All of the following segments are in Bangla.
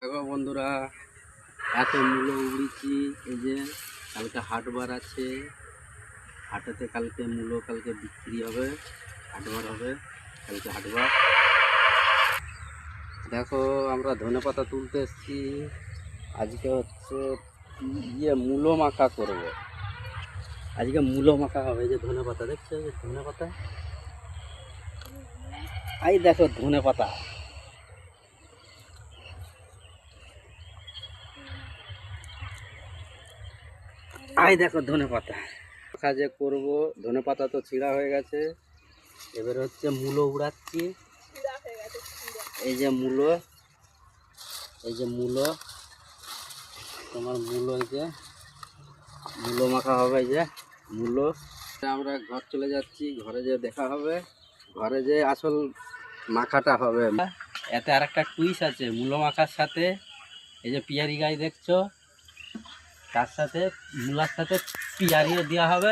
দেখো বন্ধুরা, এত মূলো উড়িয়েছি। এই যে কালকে হাটবার আছে, হাটেতে কালকে মূলো কালকে বিক্রি হবে, হাটবার হবে কালকে হাটবার। দেখো আমরা ধনেপাতা তুলতে এসেছি। আজকে হচ্ছে মূলো মাখা করব। আজকে মূলো মাখা হবে। এই যে ধনেপাতা দেখছো, এই ধনেপাতা, এই দেখো ধনেপাতা। আই দেখো ধনেপাতা মাখা যে করবো। ধনেপাতা তো ছিঁড়া হয়ে গেছে, এবার হচ্ছে মূলো উড়াচ্ছি। এই যে মূলো, এই যে মূলো, তোমার মূলো, এই যে মূলো মাখা হবে। এই যে মূলো, আমরা ঘর চলে যাচ্ছি, ঘরে যে দেখা হবে, ঘরে যে আসল মাখাটা হবে। এতে আর একটা টুইস্ট আছে মূলো মাখার সাথে। এই যে পিয়ারি গাছ দেখছো, তার সাথে মূলার সাথে পিয়ারিও দেওয়া হবে,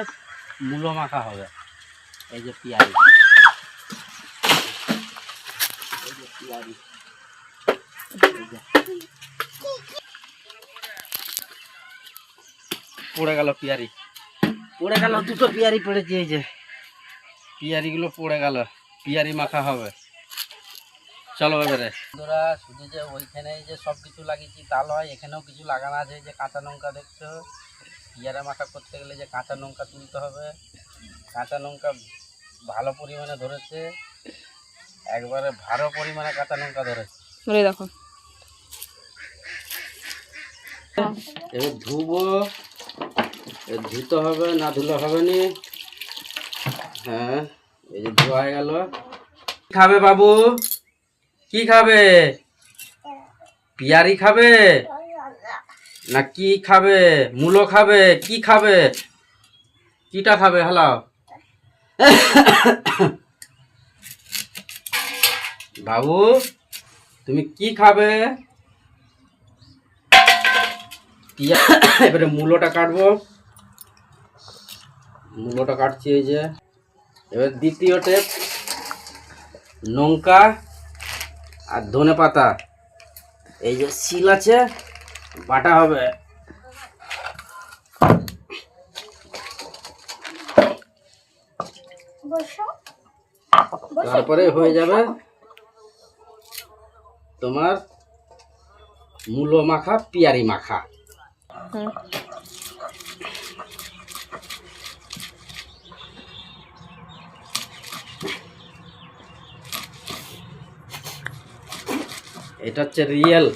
মূলো মাখা হবে। এই যে পিয়ারি, এই যে পিয়ারি, পড়ে গেল পিয়ারি, পড়ে গেল, দুটো পিয়ারি পড়েছে। এই যে পিয়ারিগুলো পড়ে গেল, পিয়ারি মাখা হবে। চলো এবারে বন্ধুরা, শুধু যে ওইখানে যে সব কিছু লাগিয়েছি তা নয়, এখানেও কিছু লাগানো আছে। যে কাঁচা লঙ্কা দেখছো, পিয়ারা মাখা করতে গেলে যে কাঁচা লঙ্কা তুলতে হবে। কাঁচা লঙ্কা ভালো পরিমাণে ধরেছে, একবারে ভালো পরিমাণে কাঁচা লঙ্কা ধরেছে। দেখো এবার ধুবো, ধুতে হবে, না ধুলে হবে নি। হ্যাঁ, এই যে ধোয়া হয়ে গেল। খাবে বাবু, কি খাবে? পিয়ারি খাবে না কি খাবে? মূলো খাবে? কি খাবে? কিটা খাবে? হালাও বাবু, তুমি কি খাবে? এবারে মূলোটা কাটবো, মূলোটা কাটছি। এই যে এবার দ্বিতীয় টেপ, লঙ্কা আর ধনেপাতা, এই যে শিল আছে, বাটা হবে। তারপরে হয়ে যাবে তোমার মূলো মাখা, পিয়ারি মাখা। এটা হচ্ছে রিয়েল